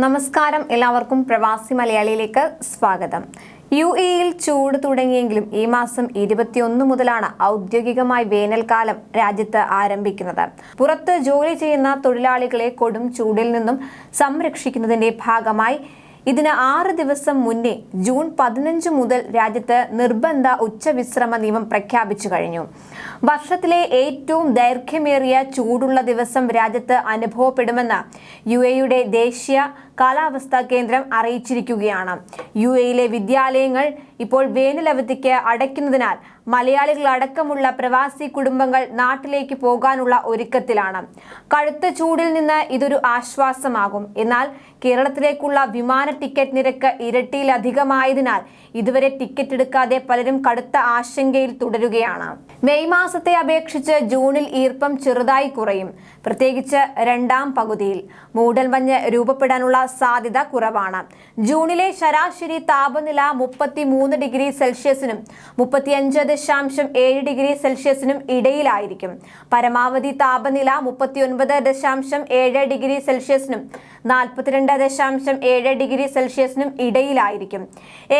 നമസ്കാരം, എല്ലാവർക്കും പ്രവാസി മലയാളിയിലേക്ക് സ്വാഗതം. യുഎഇയിൽ ചൂട് തുടങ്ങിയെങ്കിലും ഈ മാസം 21 മുതലാണ് ഔദ്യോഗികമായി വേനൽക്കാലം രാജ്യത്ത് ആരംഭിക്കുന്നത്. പുറത്ത് ജോലി ചെയ്യുന്ന തൊഴിലാളികളെ കൊടും ചൂടിൽ നിന്നും സംരക്ഷിക്കുന്നതിന്റെ ഭാഗമായി ഇതിന് 6 ദിവസം മുന്നേ ജൂൺ 15 മുതൽ രാജ്യത്ത് നിർബന്ധ ഉച്ചവിശ്രമ നിയമം പ്രഖ്യാപിച്ചു കഴിഞ്ഞു. വർഷത്തിലെ ഏറ്റവും ദൈർഘ്യമേറിയ ചൂടുള്ള ദിവസം രാജ്യത്ത് അനുഭവപ്പെടുമെന്ന് യുഎഇയുടെ ദേശീയ കാലാവസ്ഥാ കേന്ദ്രം അറിയിച്ചിരിക്കുകയാണ്. യുഎഇയിലെ വിദ്യാലയങ്ങൾ ഇപ്പോൾ വേനലവധിക്ക് അടയ്ക്കുന്നതിനാൽ മലയാളികളടക്കമുള്ള പ്രവാസി കുടുംബങ്ങൾ നാട്ടിലേക്ക് പോകാനുള്ള ഒരുക്കത്തിലാണ്. കടുത്ത ചൂടിൽ നിന്ന് ഇതൊരു ആശ്വാസമാകും. എന്നാൽ കേരളത്തിലേക്കുള്ള വിമാന ടിക്കറ്റ് നിരക്ക് ഇരട്ടിയിലധികമായതിനാൽ ഇതുവരെ ടിക്കറ്റ് എടുക്കാതെ പലരും കടുത്ത ആശങ്കയിൽ തുടരുകയാണ്. മെയ് മാസത്തെ അപേക്ഷിച്ച് ജൂണിൽ ഈർപ്പം ചെറുതായി കുറയും, പ്രത്യേകിച്ച് രണ്ടാം പകുതിയിൽ. മൂടൽമഞ്ഞ് രൂപപ്പെടാനുള്ള സാധ്യത കുറവാണ്. ജൂണിലെ ശരാശരി താപനില 33 ഡിഗ്രി സെൽഷ്യസിനും 35.7 ഡിഗ്രി സെൽഷ്യസിനും ഇടയിലായിരിക്കും. പരമാവധി താപനില 39.7 ഡിഗ്രി സെൽഷ്യസിനും 42.7 ഡിഗ്രി സെൽഷ്യസിനും ഇടയിലായിരിക്കും.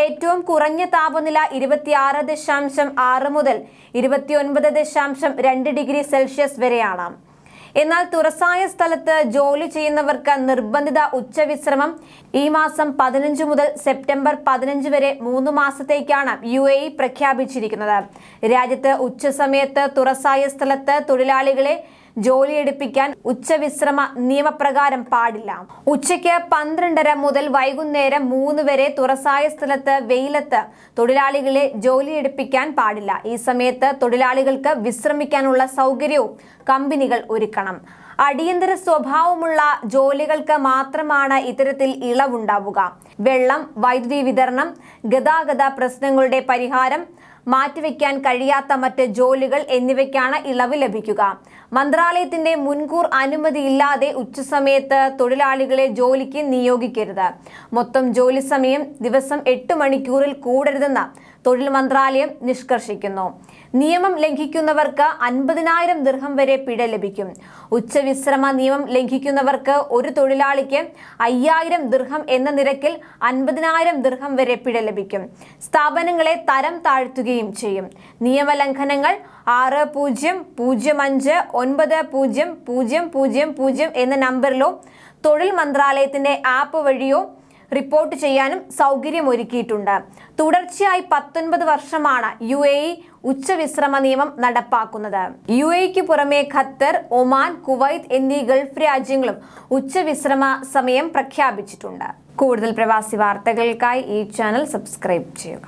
ഏറ്റവും കുറഞ്ഞ താപനില 26.6 മുതൽ 29.2 ഡിഗ്രി സെൽഷ്യസ് വരെയാണ്. എന്നാൽ തുറസായ സ്ഥലത്ത് ജോലി ചെയ്യുന്നവർക്ക് നിർബന്ധിത ഉച്ചവിശ്രമം ഈ മാസം 15 മുതൽ സെപ്റ്റംബർ 15 വരെ 3 മാസത്തേക്കാണ് യുഎഇ പ്രഖ്യാപിച്ചിരിക്കുന്നത്. രാജ്യത്ത് ഉച്ചസമയത്ത് തുറസായ സ്ഥലത്ത് തൊഴിലാളികളെ ജോലിയെടുപ്പിക്കാൻ ഉച്ചവിശ്രമ നിയമപ്രകാരം പാടില്ല. ഉച്ചയ്ക്ക് 12:30 മുതൽ വൈകുന്നേരം 3 വരെ തുറസായ സ്ഥലത്ത് വെയിലത്ത് തൊഴിലാളികളെ ജോലിയെടുപ്പിക്കാൻ പാടില്ല. ഈ സമയത്ത് തൊഴിലാളികൾക്ക് വിശ്രമിക്കാനുള്ള സൗകര്യവും കമ്പനികൾ ഒരുക്കണം. അടിയന്തര സ്വഭാവമുള്ള ജോലികൾക്ക് മാത്രമാണ് ഇത്തരത്തിൽ ഇളവുണ്ടാവുക. വെള്ളം, വൈദ്യുതി വിതരണം, ഗതാഗത പ്രശ്നങ്ങളുടെ പരിഹാരം, മാറ്റിവെക്കാൻ കഴിയാത്ത മറ്റ് ജോലികൾ എന്നിവയ്ക്കാണ് ഇളവ് ലഭിക്കുക. മന്ത്രാലയത്തിന്റെ മുൻകൂർ അനുമതിയില്ലാതെ ഉച്ചസമയത്ത് തൊഴിലാളികളെ ജോലിക്ക് നിയോഗിക്കരുത്. മൊത്തം ജോലി സമയം ദിവസം 8 മണിക്കൂറിൽ കൂടരുതെന്ന് തൊഴിൽ മന്ത്രാലയം നിഷ്കർഷിക്കുന്നു. നിയമം ലംഘിക്കുന്നവർക്ക് 50,000 ദിർഹം വരെ പിഴ ലഭിക്കും. ഉച്ചവിശ്രമ നിയമം ലംഘിക്കുന്നവർക്ക് ഒരു തൊഴിലാളിക്ക് 5,000 ദിർഹം എന്ന നിരക്കിൽ 50,000 ദിർഹം വരെ പിഴ ലഭിക്കും. സ്ഥാപനങ്ങളെ തരം താഴ്ത്തുകയും ചെയ്യും. നിയമലംഘനങ്ങൾ 60059000 എന്ന നമ്പറിലോ തൊഴിൽ മന്ത്രാലയത്തിന്റെ ആപ്പ് വഴിയോ റിപ്പോർട്ട് ചെയ്യാനും സൗകര്യമൊരുക്കിയിട്ടുണ്ട്. തുടർച്ചയായി 19 വർഷമാണ് യുഎഇ ഉച്ചവിശ്രമ നിയമം നടപ്പാക്കുന്നത്. യുഎഇക്ക് പുറമെ ഖത്തർ, ഒമാൻ, കുവൈത്ത് എന്നീ ഗൾഫ് രാജ്യങ്ങളും ഉച്ചവിശ്രമ സമയം പ്രഖ്യാപിച്ചിട്ടുണ്ട്. കൂടുതൽ പ്രവാസി വാർത്തകൾക്കായി ഈ ചാനൽ സബ്സ്ക്രൈബ് ചെയ്യുക.